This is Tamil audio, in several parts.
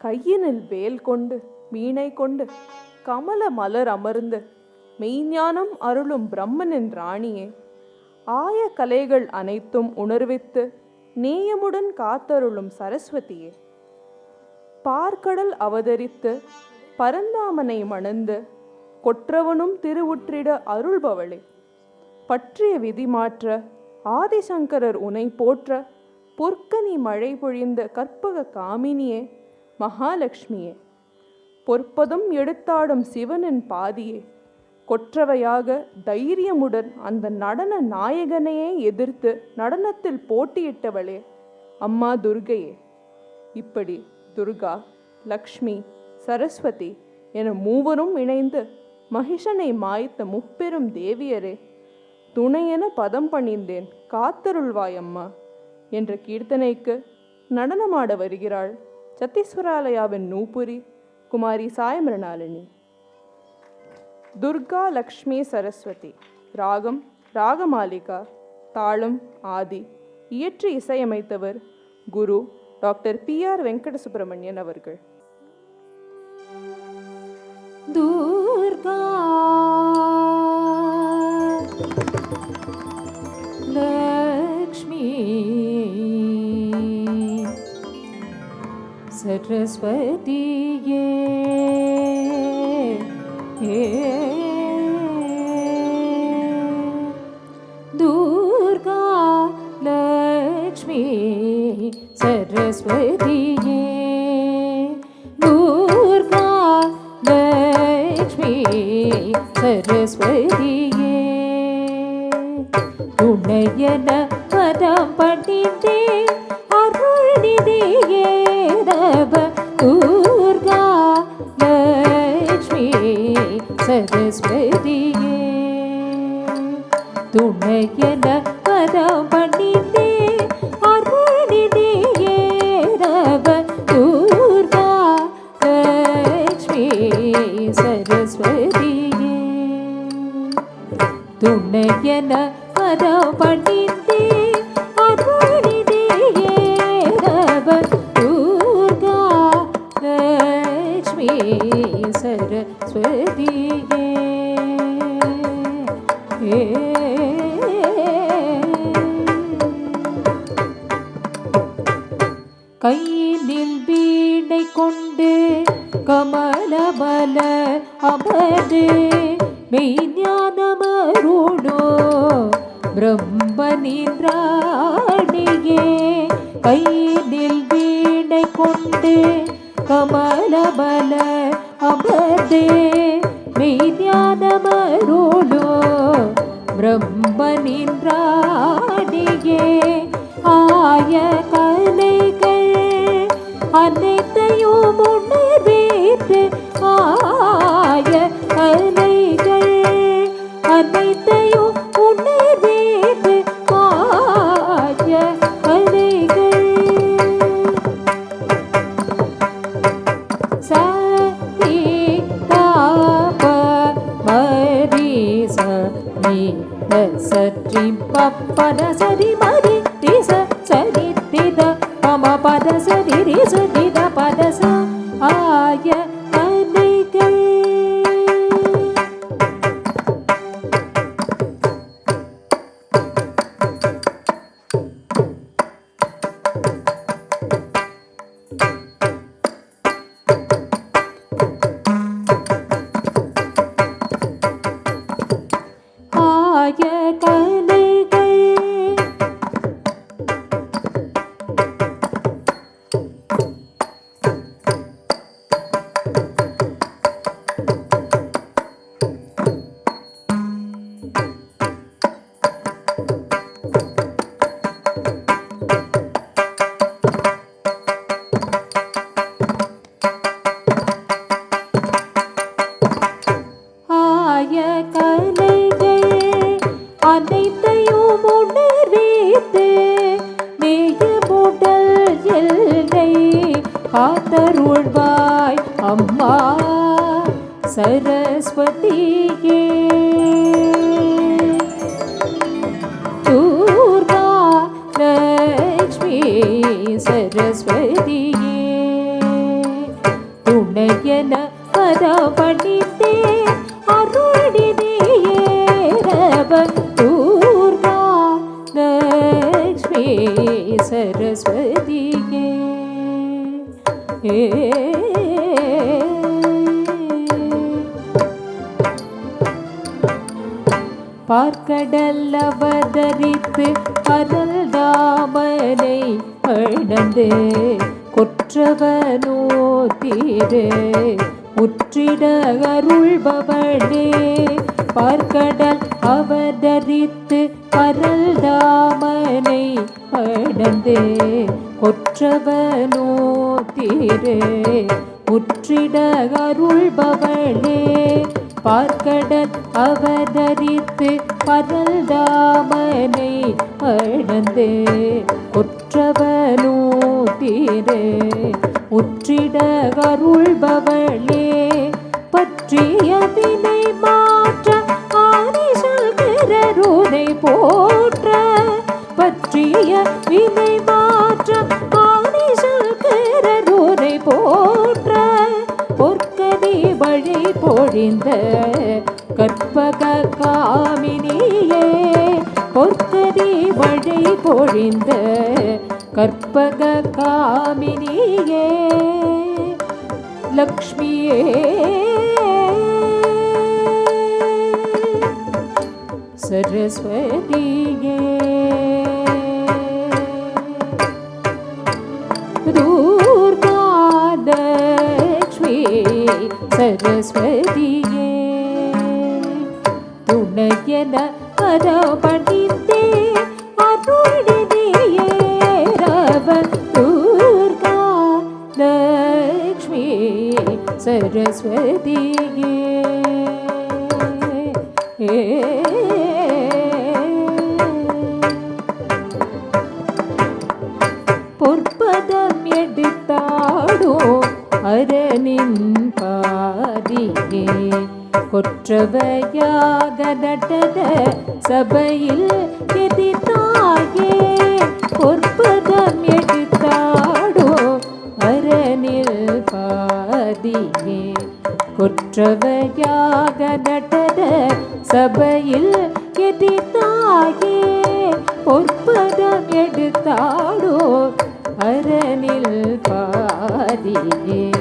கையினில் வேல் கொண்டு வீணை கொண்டு கமல மலர் அமர்ந்து மெய்ஞானம் அருளும் பிரம்மனின் ராணியே, ஆய கலைகள் அனைத்தும் உணர்வித்து நேயமுடன் காத்தருளும் சரஸ்வதியே, பார்க்கடல் அவதரித்து பரந்தாமனை மணந்து கொற்றவனும் திருவுற்றிட அருள்பவளே, பற்றிய விதி மாற்ற ஆதிசங்கரர் உனை போற்ற பொற்கனி மழை பொழிந்த கற்பக காமினியே, மகாலட்சுமியே, பொற்பதும் எடுத்தாடும் சிவனின் பாதியே, கொற்றவையாக தைரியமுடன் அந்த நடன நாயகனையே எதிர்த்து நடனத்தில் போட்டியிட்டவளே, அம்மா துர்கையே. இப்படி துர்கா, லக்ஷ்மி, சரஸ்வதி என மூவரும் இணைந்து மகிஷனை மாய்த்த முப்பெரும் தேவியரே, துணையென பதம் பணிந்தேன் காத்தருள்வாய் அம்மா என்ற கீர்த்தனைக்கு நடனமாட வருகிறாள் சத்தீஸ்வராலயாவின் நூபுரி குமாரி சாய் மிருணாளினி. துர்கா லக்ஷ்மி சரஸ்வதி. ராகம் ராகமாலிகா. தாளம் ஆதி. இயற்றி இசையமைத்தவர் குரு டாக்டர் PR வெங்கட சுப்பிரமணியன் அவர்கள். துர்கா லக்ஷ்மி சரஸ்வதியே, துர்கா லக்ஷ்மி சரஸ்வதியே, துர்கா லக்ஷ்மி சரஸ்வதியே, துணையன பதம் பணிந்தே அருள்நிதியே ரவ, துர்கா லக்ஷ்மி சரஸ்வதியே, துணையன பதம் பணிந்தே அருள்நிதியே ரவ, துர்கா லக்ஷ்மி சரஸ்வதியே, துணையன பதம் பணிந்தே அருள்நிதியே ரவ, துர்கா லக்ஷ்மி சரஸ்வதியே. கையினில் வீணை கொண்டு கமலமல அமர்ந்து மெய்ஞானமருளோ பிரம்மனின் ராணியே, கையினில் வீணை கொண்டு கமலமல அமர்ந்து மெய்ஞானமருளோ பிரம்மனின் ராணியே, ஆய கலைகள் அனைத்தையும் உணர்வித்து, ஆய கலைகள் அனைத்தையும் உணர்வித்து, ஆய கலைகள் சரி தாப மரி சரி சரி பப்பன சரி மரி திச சரி தித பம பத சரி ரிச தித பத ச, ஆய கலைகள் ஆய கலைகள் ஆய கலைகள் அனைத்தையும் உணர்வித்து நேயமுடல் எல்லை காத்தருள்வாய் அம்மா சரஸ்வதியே, துர்கா லக்ஷ்மி சரஸ்வதியே, அறப்பணித்தே அருளினியேரவ துர்கா லக்ஷ்மி சரஸ்வதியே. பார்க்கடல் அவதரித்து பரல்தாமனை அடந்து கொற்றவனோ தீரே முற்றிட அருள்பவனே. பார்க்கடல் அவதரித்து பரல்தாமனை அடந்து கொற்றவனோ தீரே முற்றிட அருள்பவனே. பார்க்கடல் அவதரித்து பரல்தாமனை அடந்து கொற்றவனோ தீரே முற்றிட அருள்பவளே. பற்றிய வினை மாற்ற ஆதிசல் கரருனை போற்ற. பற்றிய வினை மாற்ற ஆதிசல் கரருனை போற்ற. பொற்கதி வழி பொழிந்த கற்பக காமினியே. பொற்கதி வழி பொழிந்த கற்பக காமினியே. லக்ஷ்மியே சரஸ்வதியே. துர்கா லக்ஷ்மி சரஸ்வதியே. துணையன அறப்பணித்தே அருளினியேரவ துர்கா லக்ஷ்மி சரஸ்வதியே. பொற்பதம் எடுத்தாடோ அரணின் பாதியே. கொற்றவையாக நடன சபையில் எதிர்த்தாயே. பொற்பதம் எடுத்தாடோ அரணில் பாதியே. கொற்றவையாக நடன சபையில் எதிர்த்தாயே. பொற்பதம் எடுத்தாடோ அரணில் பாதியே.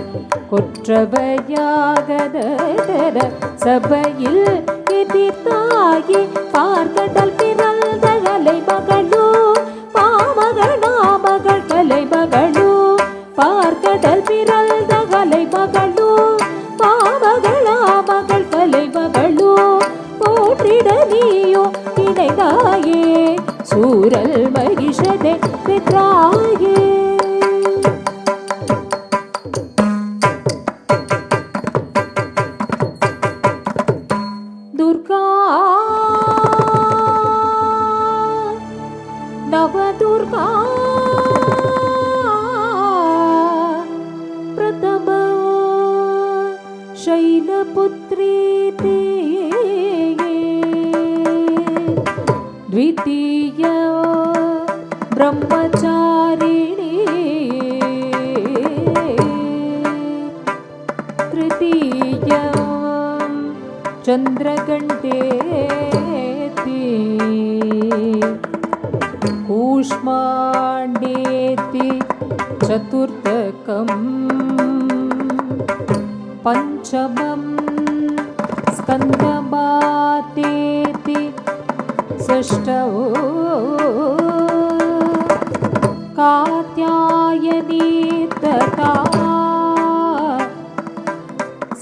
கொற்றவையாக நடன சபையில் எதிர்த்தாயே. பார்க்கடல் பிறந்த கலை மகளோ பாமகனா மகள் கலை மகளோ. பார்க்கடல் பிறந்த கலை மகளோ பாமகளா மகள் கலை மகளோ. போற்றிட நீயோ இணைதாயே சூரல் மகிஷனை பெற்றாயே. துர்கா நவதுர்கா பிரதம शैलपुत्री ते. द्वितीय ब्रह्मचारिणी. तृतीय चन्द्रगण्डेति. कूष्माण्डेति चतुर्थकम्. पंचमं स्कन्दमातेति. षष्ठौ कात्यायनी तथा.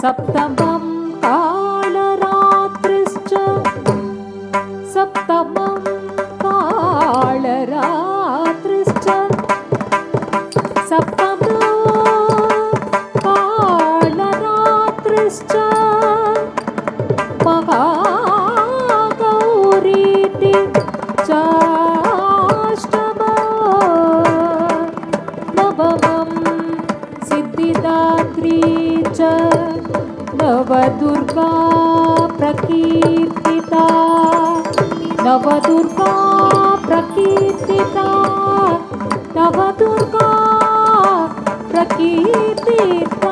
सप्तमं कालरात्रिश्च. सप्तमं कालरात्रिश्च. सप्तमं कालरात्रिश्च. महागौरीति चाष्टमं. नवमं सिद्धिदात्री च. नवदुर्गा प्रकीर्तिता. नवदुर्गा प्रकीर्तिता. नवदुर्गा प्रकीर्तिता.